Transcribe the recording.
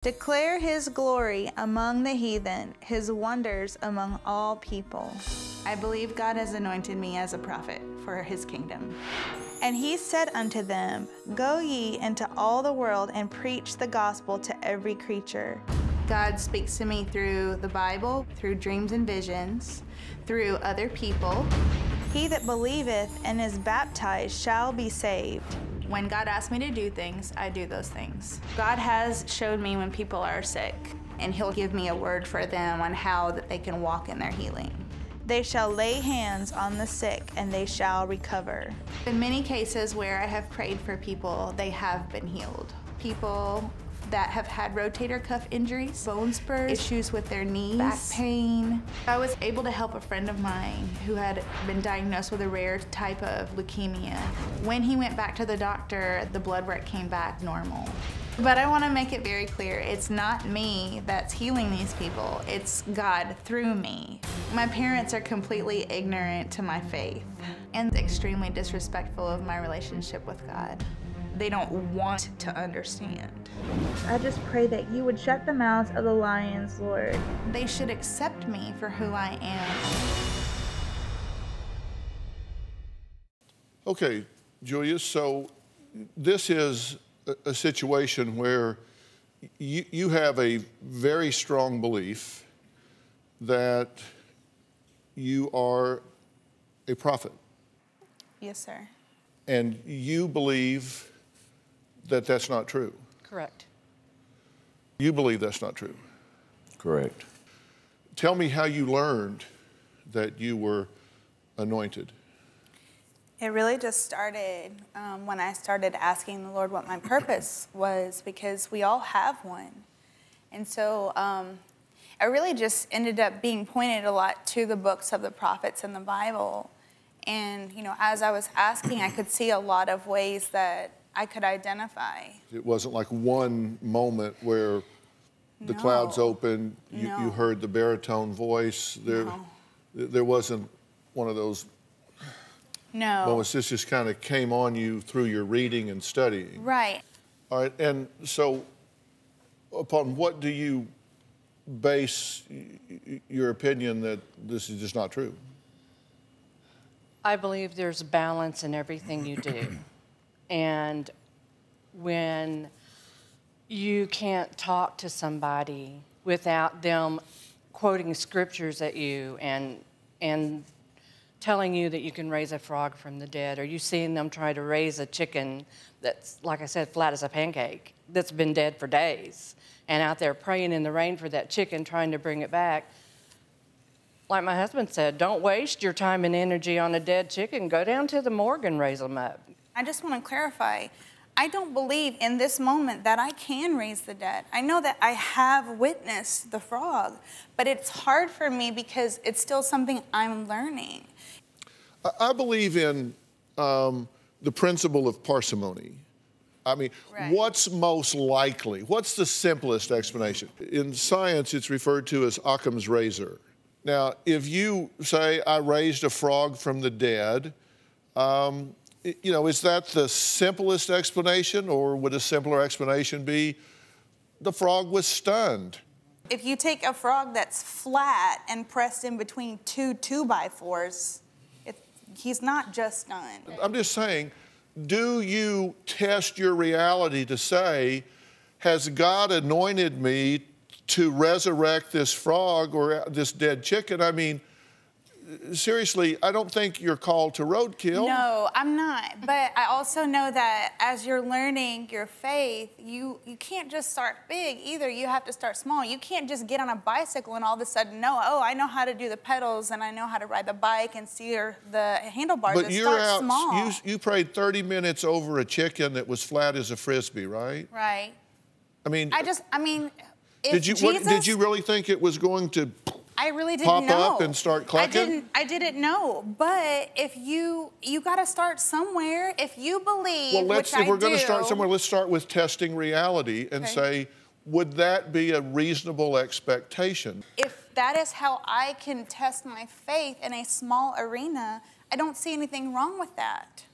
Declare his glory among the heathen, his wonders among all people. I believe God has anointed me as a prophet for his kingdom. And he said unto them, Go ye into all the world and preach the gospel to every creature. God speaks to me through the Bible, through dreams and visions, through other people. He that believeth and is baptized shall be saved. When God asks me to do things, I do those things. God has showed me when people are sick, and he'll give me a word for them on how that they can walk in their healing. They shall lay hands on the sick, and they shall recover. In many cases where I have prayed for people, they have been healed. People that have had rotator cuff injuries, bone spurs, issues with their knees, back pain. I was able to help a friend of mine who had been diagnosed with a rare type of leukemia. When he went back to the doctor, the blood work came back normal. But I want to make it very clear, it's not me that's healing these people, it's God through me. My parents are completely ignorant to my faith and extremely disrespectful of my relationship with God. They don't want to understand. I just pray that you would shut the mouths of the lions, Lord. They should accept me for who I am. Okay, Julia, so this is a situation where you have a very strong belief that you are a prophet. Yes, sir. And you believe that that's not true. Correct. You believe that's not true. Correct. Tell me how you learned that you were anointed. It really just started when I started asking the Lord what my purpose was, because we all have one. And so I really just ended up being pointed a lot to the books of the prophets in the Bible. And, you know, as I was asking, I could see a lot of ways that I could identify. It wasn't like one moment where the clouds opened, you heard the baritone voice. There wasn't one of those moments. This just kind of came on you through your reading and studying. Right. All right, and so upon what do you base your opinion that this is just not true? I believe there's balance in everything you do. And when you can't talk to somebody without them quoting scriptures at you and telling you that you can raise a frog from the dead, or you seeing them try to raise a chicken that's, like I said, flat as a pancake, that's been dead for days, and out there praying in the rain for that chicken, trying to bring it back. Like my husband said, don't waste your time and energy on a dead chicken. Go down to the morgue and raise them up. I just want to clarify, I don't believe in this moment that I can raise the dead. I know that I have witnessed the frog, but it's hard for me because it's still something I'm learning. I believe in the principle of parsimony. I mean, what's most likely? What's the simplest explanation? In science, it's referred to as Occam's razor. Now, if you say, I raised a frog from the dead, you know, is that the simplest explanation, or would a simpler explanation be the frog was stunned? If you take a frog that's flat and pressed in between two 2x4s, he's not just stunned. I'm just saying, do you test your reality to say, has God anointed me to resurrect this frog or this dead chicken? I mean, seriously, I don't think you're called to roadkill. No, I'm not. But I also know that as you're learning your faith, you can't just start big either. You have to start small. You can't just get on a bicycle and all of a sudden know, oh, I know how to do the pedals and I know how to ride the bike and steer the handlebars. But you're out, small. You prayed 30 minutes over a chicken that was flat as a Frisbee, right? Right. I mean, if did you really think it was going to I really didn't pop know. up and start clucking? I didn't know. But if you got to start somewhere. If you believe, well, if we're going to start somewhere, let's start with testing reality and say, would that be a reasonable expectation? If that is how I can test my faith in a small arena, I don't see anything wrong with that.